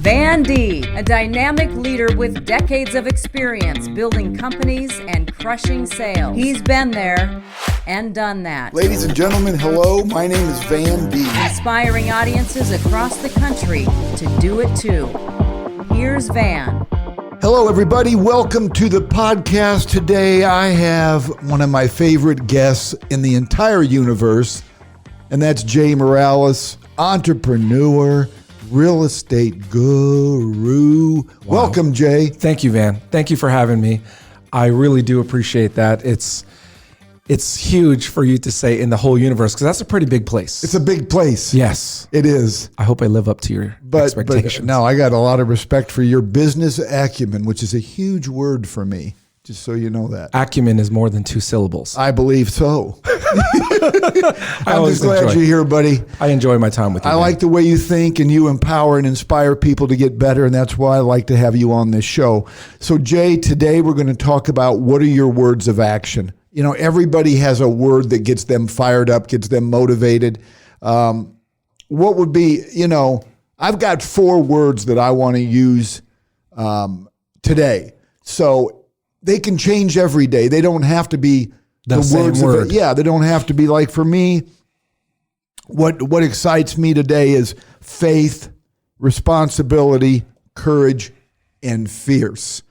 Van D, a dynamic leader with decades of experience building companies and crushing sales. He's been there and done that. Ladies and gentlemen, hello. My name is Van D. Inspiring audiences across the country to do it too. Here's Van. Hello, everybody. Welcome to the podcast. Today, I have one of my favorite guests in the entire universe, and that's Jay Miralles, entrepreneur, real estate guru. Wow. Welcome, Jay. Thank you, Van. Thank you for having me. I really do appreciate that. It's huge for you to say in the whole universe, because that's a pretty big place. It's a big place. Yes. It is. I hope I live up to your expectations. But no, I got a lot of respect for your business acumen, which is a huge word for me, just so you know that. Acumen is more than 2 syllables. I believe so. I'm just glad you're here, buddy. I enjoy my time with you. I like the way you think, and you empower and inspire people to get better, and that's why I like to have you on this show. So, Jay, today we're going to talk about what are your words of action. You know, everybody has a word that gets them fired up, gets them motivated. What would be, I've got 4 words that I want to use today. So they can change every day. They don't have to be the words of it. Yeah, they don't have to be like, for me, what excites me today is faith, responsibility, courage, and fierce.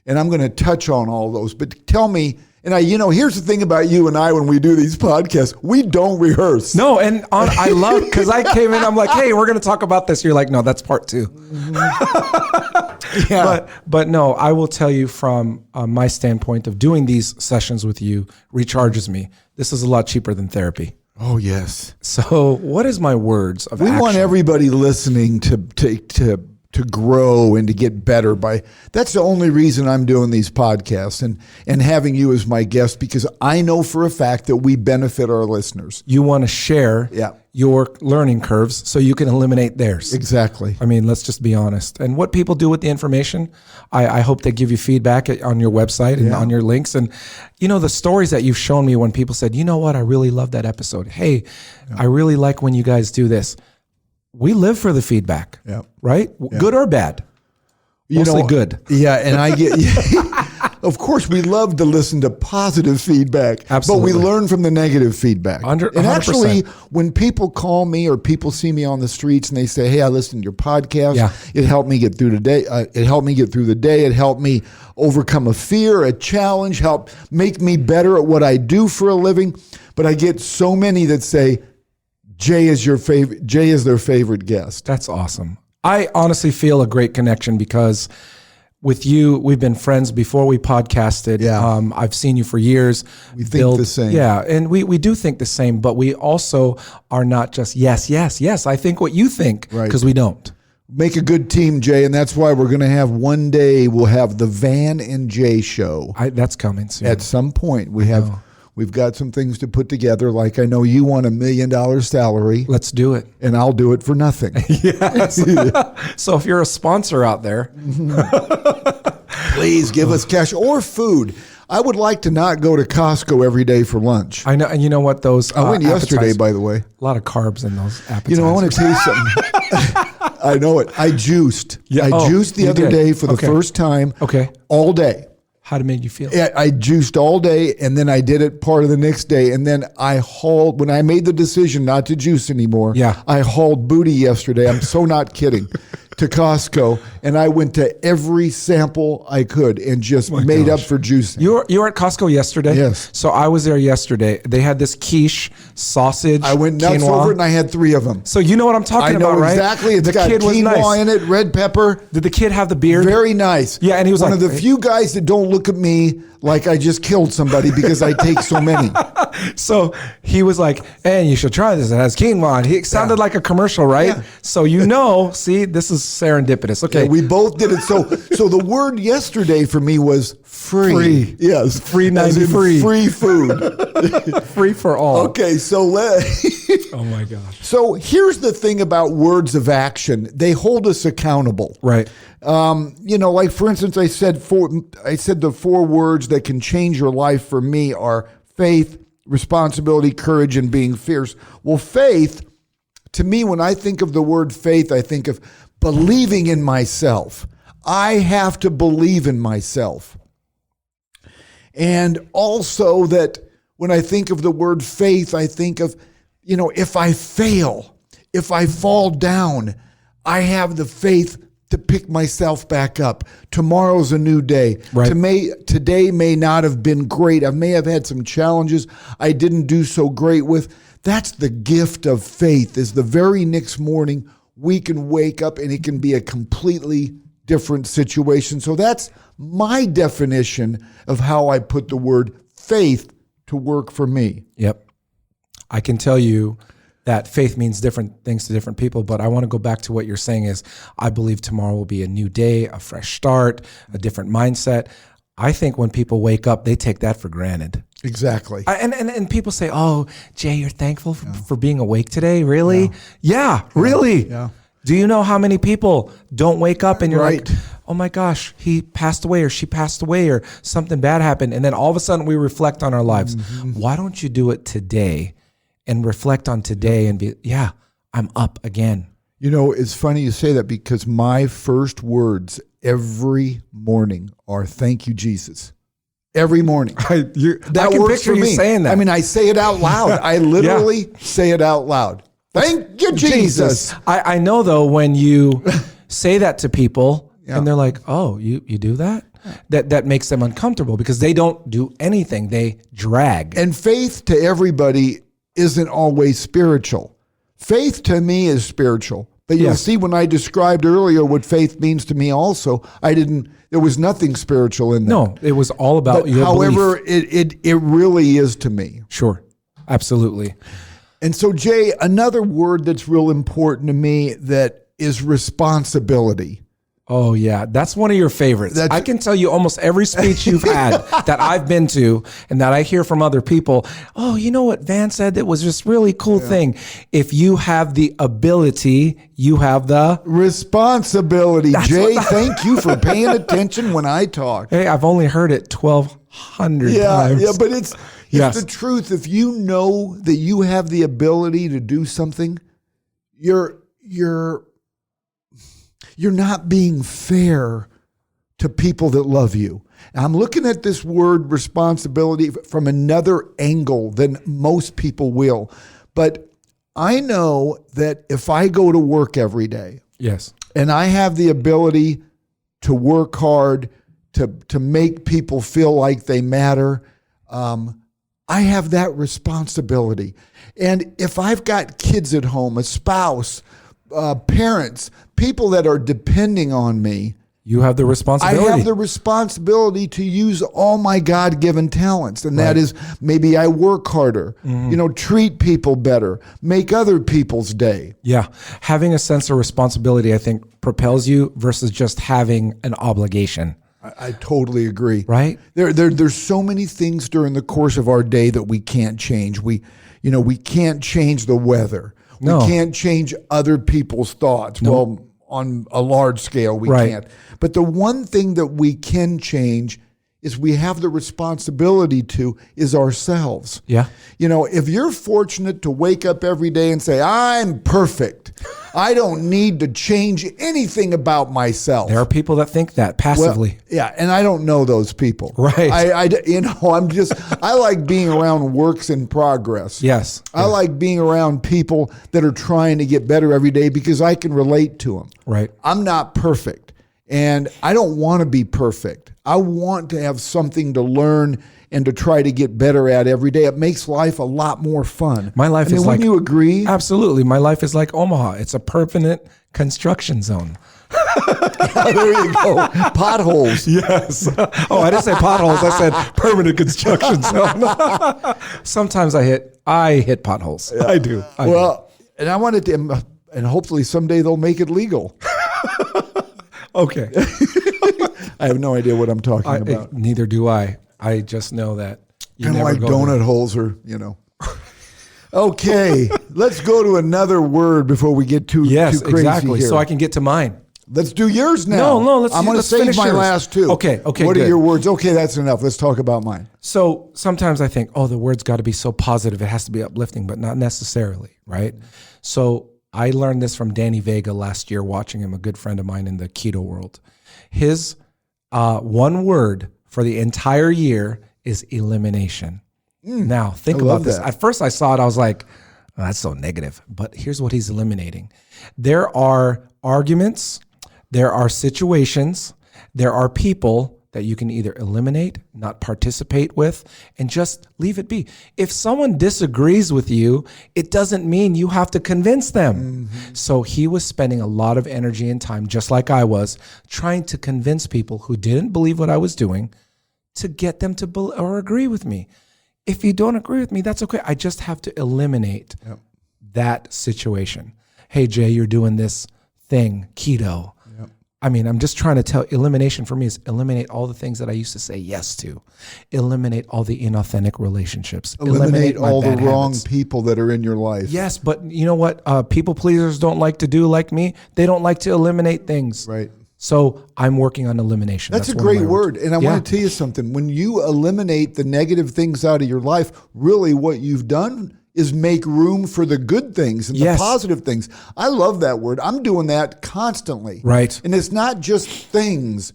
And I'm going to touch on all those. But tell me, and here's the thing about you and I when we do these podcasts, we don't rehearse. No, and I love, because I came in, I'm like, hey, we're going to talk about this. You're like, no, that's part 2. Yeah. But no, I will tell you from my standpoint of doing these sessions with you recharges me. This is a lot cheaper than therapy. Oh, yes. So what is my words of action? We want everybody listening to grow and to get better that's the only reason I'm doing these podcasts and having you as my guest, because I know for a fact that we benefit our listeners. You want to share your learning curves so you can eliminate theirs. Exactly. I mean, let's just be honest. And what people do with the information, I hope they give you feedback on your website and on your links. And, the stories that you've shown me when people said, you know what, I really love that episode. Hey, I really like when you guys do this. We live for the feedback, right? Yeah. Good or bad? Mostly good. Yeah, and I get, of course, we love to listen to positive feedback, absolutely, but we learn from the negative feedback. 100%. And actually, when people call me or people see me on the streets and they say, hey, I listened to your podcast, it helped me get through the day. It helped me get through the day. It helped me overcome a fear, a challenge, help make me better at what I do for a living. But I get so many that say, Jay is their favorite guest. That's awesome. I honestly feel a great connection because with you, we've been friends before we podcasted. Yeah. I've seen you for years. We think the same. Yeah, and we do think the same, but we also are not just yes, I think what you think, because we don't. Make a good team, Jay, and that's why we're going to have one day, we'll have the Van and Jay show. That's coming soon. At some point, we've got some things to put together. Like, I know you want $1 million salary. Let's do it. And I'll do it for nothing. Yes. So if you're a sponsor out there, please give us cash or food. I would like to not go to Costco every day for lunch. I know. And you know what? Those I went yesterday, by the way. A lot of carbs in those appetizers. I want to tell you something. I know it. I juiced. Yeah. I juiced the other day for the first time all day. How did it make you feel? I juiced all day, and then I did it part of the next day. And then when I made the decision not to juice anymore, I hauled booty yesterday. I'm so not kidding. To Costco, and I went to every sample I could and just made up for juicing. You were at Costco yesterday? Yes. So I was there yesterday. They had this quiche sausage. I went nuts over it, and I had 3 of them. So you know what I'm talking about, right? I know exactly. It's got quinoa in it, red pepper. Did the kid have the beard? Very nice. Yeah, and he was one of the few guys that don't look at me like I just killed somebody because I take so many. So he was like, hey, you should try this. It has quinoa. He sounded like a commercial, right? Yeah. So see, this is serendipitous. Okay. Yeah, we both did it. So the word yesterday for me was free. Yes. Free 90 free. Free food. Free for all. Okay, so oh my gosh. So here's the thing about words of action. They hold us accountable. Right. Like for instance, I said the 4 words that can change your life for me are faith, responsibility, courage, and being fierce. Well, faith, to me, when I think of the word faith, I think of believing in myself. I have to believe in myself. And also that when I think of the word faith, I think of, if I fail, if I fall down, I have the faith to pick myself back up. Tomorrow's a new day. Right. Today may not have been great. I may have had some challenges I didn't do so great with. That's the gift of faith, is the very next morning we can wake up and it can be a completely different situation. So that's my definition of how I put the word faith to work for me. Yep. I can tell you that faith means different things to different people, but I want to go back to what you're saying is I believe tomorrow will be a new day, a fresh start, a different mindset. I think when people wake up, they take that for granted. Exactly. And people say, "Oh, Jay, you're thankful for being awake today? Really?" Yeah, really. Yeah. Do you know how many people don't wake up and you're Right. like, "Oh my gosh, he passed away or she passed away or something bad happened." And then all of a sudden we reflect on our lives. Why don't you do it today and reflect on today and be, "Yeah, I'm up again." It's funny you say that because my first words every morning are "Thank you, Jesus." Every morning. I can works picture for you me. saying that. I mean, I say it out loud. I literally say it out loud. Thank you, Jesus. I know though, when you say that to people and they're like, "Oh, you do that?" That makes them uncomfortable because they don't do anything. They drag. And faith to everybody isn't always spiritual. Faith to me is spiritual. But you'll see when I described earlier what faith means to me also, there was nothing spiritual in that. No, it was all about your however, belief. it really is to me. Sure. Absolutely. And so, Jay, another word that's real important to me that is responsibility. Oh, yeah. That's one of your favorites. I can tell you almost every speech you've had that I've been to and that I hear from other people. "Oh, you know what Van said that was just really cool thing." If you have the ability, you have the responsibility. Jay, thank you for paying attention when I talk. Hey, I've only heard it 1,200 times. Yeah, but it's the truth. If you know that you have the ability to do something, you're not being fair to people that love you. And I'm looking at this word responsibility from another angle than most people will. But I know that if I go to work every day, yes, and I have the ability to work hard, to make people feel like they matter, I have that responsibility. And if I've got kids at home, a spouse, parents, people that are depending on me, you have the responsibility. I have the responsibility to use all my God-given talents. And that is, maybe I work harder, treat people better, make other people's day. Yeah. Having a sense of responsibility, I think, propels you versus just having an obligation. I totally agree. Right? There's so many things during the course of our day that we can't change. We can't change the weather. No. We can't change other people's thoughts. No. Well, on a large scale, we can't. But the one thing that we can change is we have the responsibility to is ourselves. Yeah. If you're fortunate to wake up every day and say, "I'm perfect. I don't need to change anything about myself." There are people that think that passively. Well, yeah, and I don't know those people. Right. I like being around works in progress. Yes. I like being around people that are trying to get better every day because I can relate to them. Right. I'm not perfect, and I don't want to be perfect. I want to have something to learn and to try to get better at every day. It makes life a lot more fun. My life is like... Wouldn't you agree? Absolutely. My life is like Omaha. It's a permanent construction zone. There you go. Potholes. Yes. Oh, I didn't say potholes. I said permanent construction zone. Sometimes I hit potholes. Yeah. I do. And I wanted to, and hopefully someday they'll make it legal. Okay. I have no idea what I'm talking about. Neither do I. I just know that you kind of never like go donut there. holes, or Okay, let's go to another word before we get too crazy exactly. here. So I can get to mine. Let's do yours now. No. I'm going to save finish my yours. last two. Okay. What good. are your words? Okay, that's enough. Let's talk about mine. So sometimes I think, the word's got to be so positive. It has to be uplifting, but not necessarily, right? So I learned this from Danny Vega last year, watching him, a good friend of mine in the keto world. His one word for the entire year is elimination. Now, think about this. that. At first I saw it, I was like, oh, that's so negative. But here's what he's eliminating. There are arguments, there are situations, there are people that you can either eliminate, not participate with, and just leave it be. If someone disagrees with you, it doesn't mean you have to convince them. So he was spending a lot of energy and time, just like I was, trying to convince people who didn't believe what I was doing to get them to or agree with me. If you don't agree with me, that's okay. I just have to eliminate that situation. Hey, Jay, you're doing this thing, keto. I mean, I'm just trying to tell, elimination for me is eliminate all the things that I used to say yes to. Eliminate all the inauthentic relationships. Eliminate my all the bad wrong habits. people that are in your life. Yes, but you know what? People pleasers don't like to do like me. They don't like to eliminate things. Right. So I'm working on elimination. That's a one of great my word. words. And I want to tell you something. When you eliminate the negative things out of your life, really what you've done is make room for the good things and the positive things. I love that word. I'm doing that constantly. Right. And it's not just things.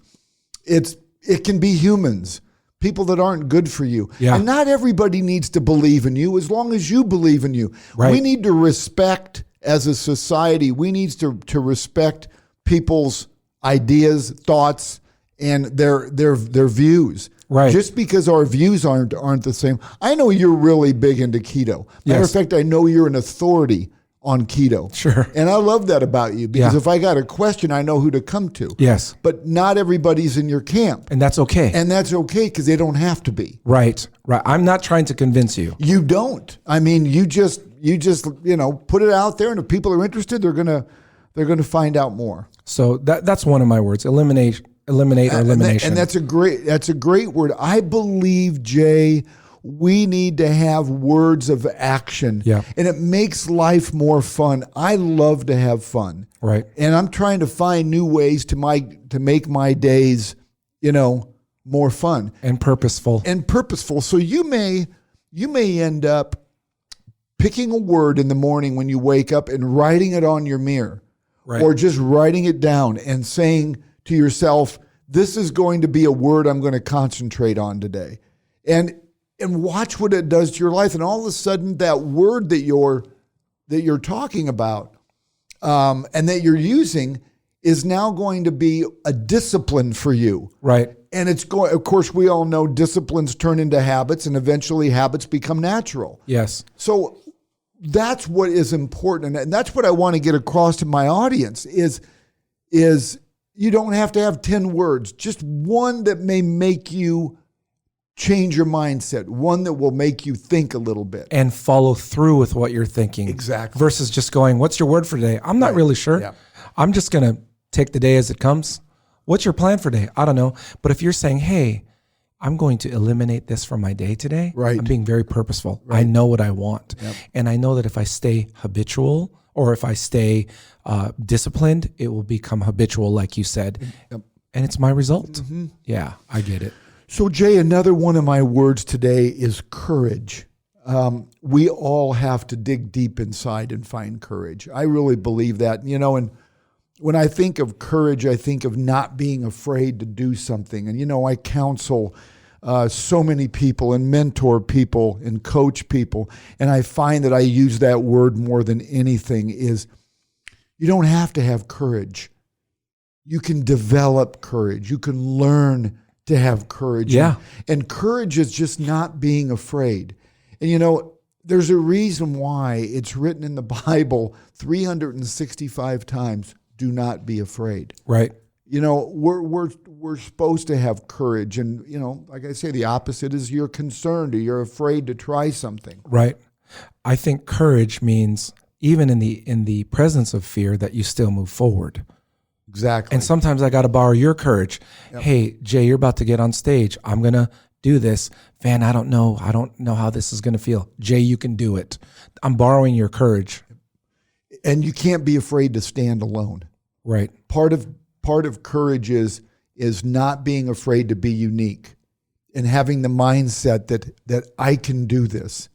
It can be humans, people that aren't good for you. Yeah. And not everybody needs to believe in you as long as you believe in you. Right. We need to respect, as a society, we need to respect people's ideas, thoughts, and their views. Right. Just because our views aren't the same. I know you're really big into keto. Matter of fact, I know you're an authority on keto. Sure. And I love that about you because if I got a question, I know who to come to. Yes. But not everybody's in your camp. And that's okay. And that's okay because they don't have to be. Right. I'm not trying to convince you. You don't. I mean, you just put it out there, and if people are interested, they're gonna find out more. So that's one of my words. Eliminate or elimination. And that's a great word. I believe, Jay, we need to have words of action. Yeah. And it makes life more fun. I love to have fun. Right. And I'm trying to find new ways to make my days, more fun. And purposeful. So you may end up picking a word in the morning when you wake up and writing it on your mirror. Right. Or just writing it down and saying to yourself, this is going to be a word I'm going to concentrate on today. And watch what it does to your life. And all of a sudden that word that you're talking about and that you're using is now going to be a discipline for you. Right. And of course, we all know disciplines turn into habits, and eventually habits become natural. Yes. So that's what is important. And that's what I want to get across to my audience is you don't have to have 10 words, just one that may make you change your mindset, one that will make you think a little bit. And follow through with what you're thinking. Exactly. Versus just going, what's your word for today? I'm not really sure. Yeah. I'm just going to take the day as it comes. What's your plan for today? I don't know. But if you're saying, hey, I'm going to eliminate this from my day today. Right. I'm being very purposeful. Right. I know what I want. Yep. And I know that if I stay habitual or if I stay disciplined, it will become habitual, like you said. Yep. And it's my result. Mm-hmm. Yeah, I get it. So, Jay, another one of my words today is courage. We all have to dig deep inside and find courage. I really believe that. And when I think of courage, I think of not being afraid to do something. And, I counsel so many people and mentor people and coach people. And I find that I use that word more than anything is you don't have to have courage. You can develop courage. You can learn to have courage. Yeah. And courage is just not being afraid. And, there's a reason why it's written in the Bible 365 times. Do not be afraid. Right. We're supposed to have courage. And, like I say, the opposite is you're concerned or you're afraid to try something. Right. I think courage means even in the presence of fear that you still move forward. Exactly. And sometimes I got to borrow your courage. Yep. Hey, Jay, you're about to get on stage. I'm going to do this. Van, I don't know how this is going to feel. Jay, you can do it. I'm borrowing your courage. And you can't be afraid to stand alone. Right. Part of courage is not being afraid to be unique and having the mindset that I can do this.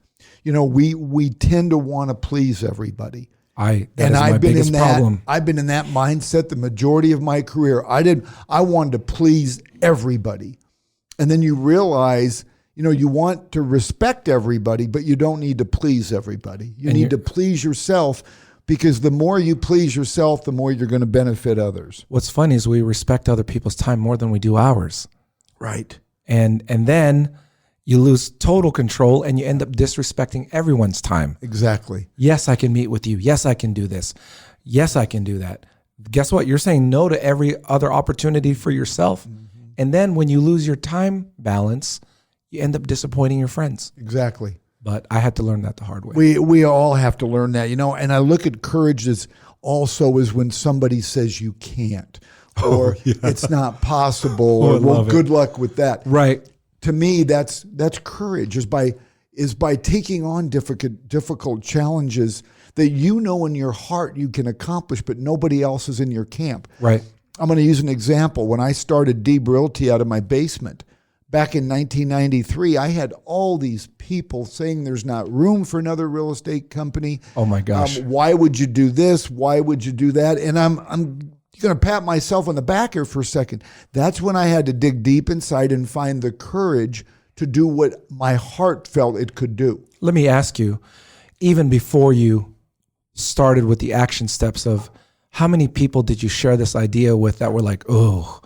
We tend to want to please everybody. That is my biggest problem. I've been in that mindset the majority of my career. I wanted to please everybody. And then you realize, you want to respect everybody, but you don't need to please everybody. You need to please yourself, because the more you please yourself, the more you're going to benefit others. What's funny is we respect other people's time more than we do ours. Right. And then you lose total control and you end up disrespecting everyone's time. Exactly. Yes, I can meet with you. Yes, I can do this. Yes, I can do that. Guess what? You're saying no to every other opportunity for yourself. Mm-hmm. And then when you lose your time balance, you end up disappointing your friends. Exactly. But I had to learn that the hard way. We all have to learn that, and I look at courage as also as when somebody says you can't, or it's not possible, or well, good luck with that. Right. To me, that's courage, is by taking on difficult challenges that in your heart you can accomplish, but nobody else is in your camp. Right. I'm going to use an example. When I started Deeb Realty out of my basement, back in 1993, I had all these people saying there's not room for another real estate company. Oh my gosh. Why would you do this? Why would you do that? And I'm going to pat myself on the back here for a second. That's when I had to dig deep inside and find the courage to do what my heart felt it could do. Let me ask you, even before you started with the action steps of how many people did you share this idea with that were like, oh,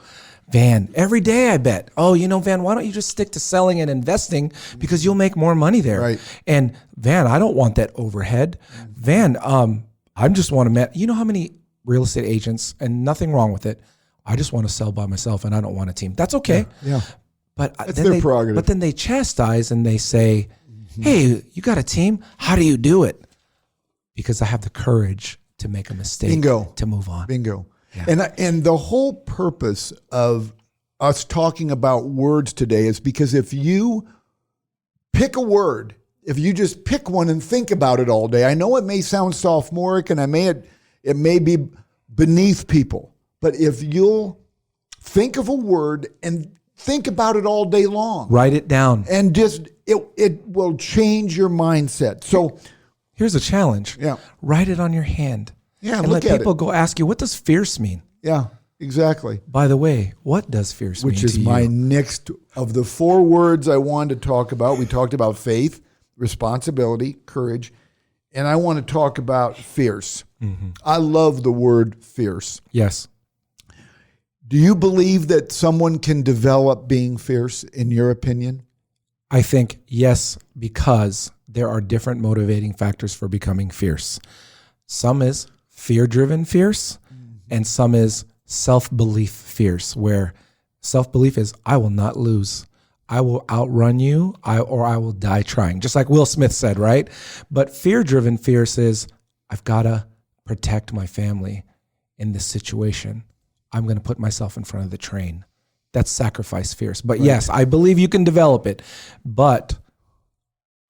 Van, every day I bet. Oh, Van, why don't you just stick to selling and investing because you'll make more money there? Right. And Van, I don't want that overhead. Van, I just want to you know how many real estate agents, and nothing wrong with it. I just want to sell by myself and I don't want a team. That's okay. Yeah. But that's their prerogative. But then they chastise and they say, hey, you got a team? How do you do it? Because I have the courage to make a mistake. Bingo. To move on. Bingo. Yeah. And the whole purpose of us talking about words today is because if you pick a word, if you just pick one and think about it all day, I know it may sound sophomoric and it may be beneath people, but if you'll think of a word and think about it all day long, write it down, and just it will change your mindset. So here's a challenge. Yeah. Write it on your hand. Yeah, and let people go ask you, what does fierce mean? Yeah, exactly. By the way, what does fierce mean to you? Which is my next of the 4 words I wanted to talk about. We talked about faith, responsibility, courage, and I want to talk about fierce. Mm-hmm. I love the word fierce. Yes. Do you believe that someone can develop being fierce, in your opinion? I think yes, because there are different motivating factors for becoming fierce. Some is fear-driven fierce, and some is self-belief fierce, where self-belief is, I will not lose. I will outrun you, or I will die trying, just like Will Smith said, right? But fear-driven fierce is, I've got to protect my family in this situation. I'm going to put myself in front of the train. That's sacrifice fierce. But right. Yes, I believe you can develop it, but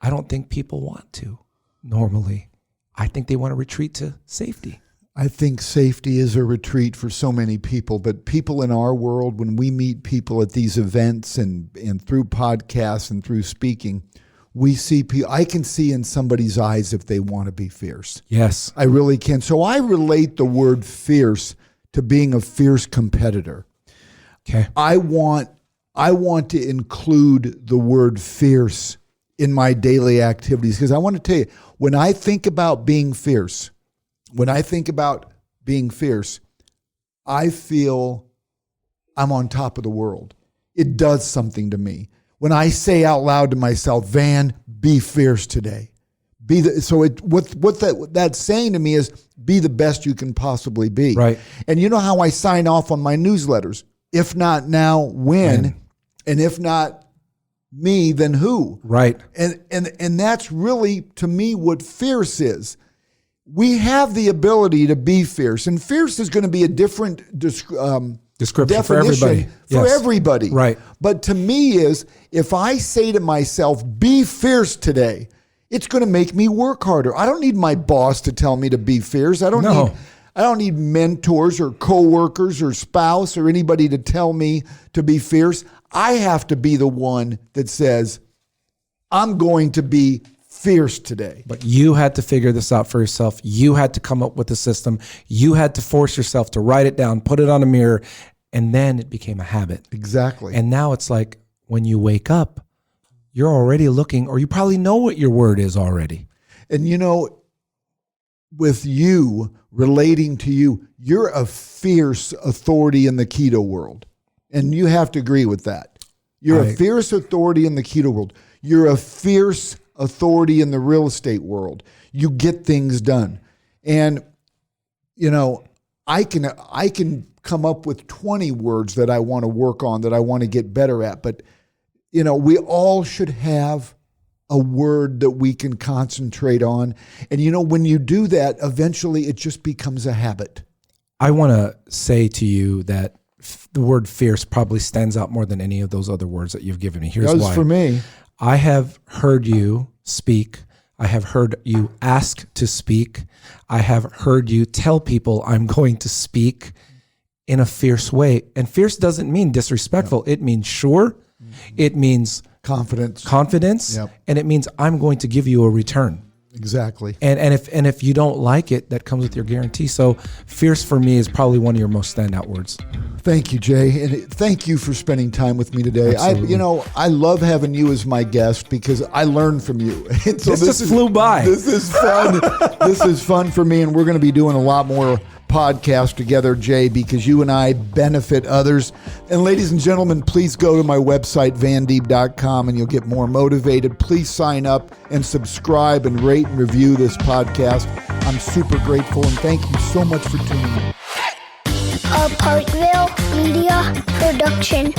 I don't think people want to normally. I think they want to retreat to safety. I think safety is a retreat for so many people, but people in our world, when we meet people at these events and through podcasts and through speaking, we see people, I can see in somebody's eyes if they want to be fierce. Yes. I really can. So I relate the word fierce to being a fierce competitor. Okay. I want to include the word fierce in my daily activities, because I want to tell you, when I think about being fierce, I feel I'm on top of the world. It does something to me. When I say out loud to myself, Van, be fierce today. What that's saying to me is be the best you can possibly be. Right. And you know how I sign off on my newsletters? If not now, when? And if not me, then who? Right. And that's really, to me, what fierce is. We have the ability to be fierce, and fierce is going to be a different description for everybody. For everybody. Right. But to me is, if I say to myself, be fierce today, it's going to make me work harder. I don't need my boss to tell me to be fierce. I don't need mentors or coworkers or spouse or anybody to tell me to be fierce. I have to be the one that says, I'm going to be fierce today. But you had to figure this out for yourself. You had to come up with a system. You had to force yourself to write it down, put it on a mirror, and then it became a habit. Exactly. And now it's like when you wake up, you're already looking, or you probably know what your word is already. And you know, with you, relating to you, you're a fierce authority in the keto world. And you have to agree with that. You're a fierce authority in the keto world. You're a fierce authority in the real estate world. You get things done. And, you know, I can come up with 20 words that I want to work on, that I want to get better at. But, you know, we all should have a word that we can concentrate on. And, you know, when you do that, eventually it just becomes a habit. I want to say to you that the word fierce probably stands out more than any of those other words that you've given me. Here's why. For me. I have heard you speak. I have heard you ask to speak. I have heard you tell people I'm going to speak in a fierce way. And fierce doesn't mean disrespectful. It means sure. It means confidence. Yep. And it means I'm going to give you a return. Exactly. And if you don't like it, that comes with your guarantee. So fierce for me is probably one of your most standout words. Thank you, Jay. And thank you for spending time with me today. Absolutely. I love having you as my guest because I learn from you. And so this just flew by. This is fun. This is fun for me. And we're going to be doing a lot more podcasts together, Jay, because you and I benefit others. And ladies and gentlemen, please go to my website, vandeeb.com, and you'll get more motivated. Please sign up and subscribe and rate and review this podcast. I'm super grateful, and thank you so much for tuning in. A Parkville Media Production.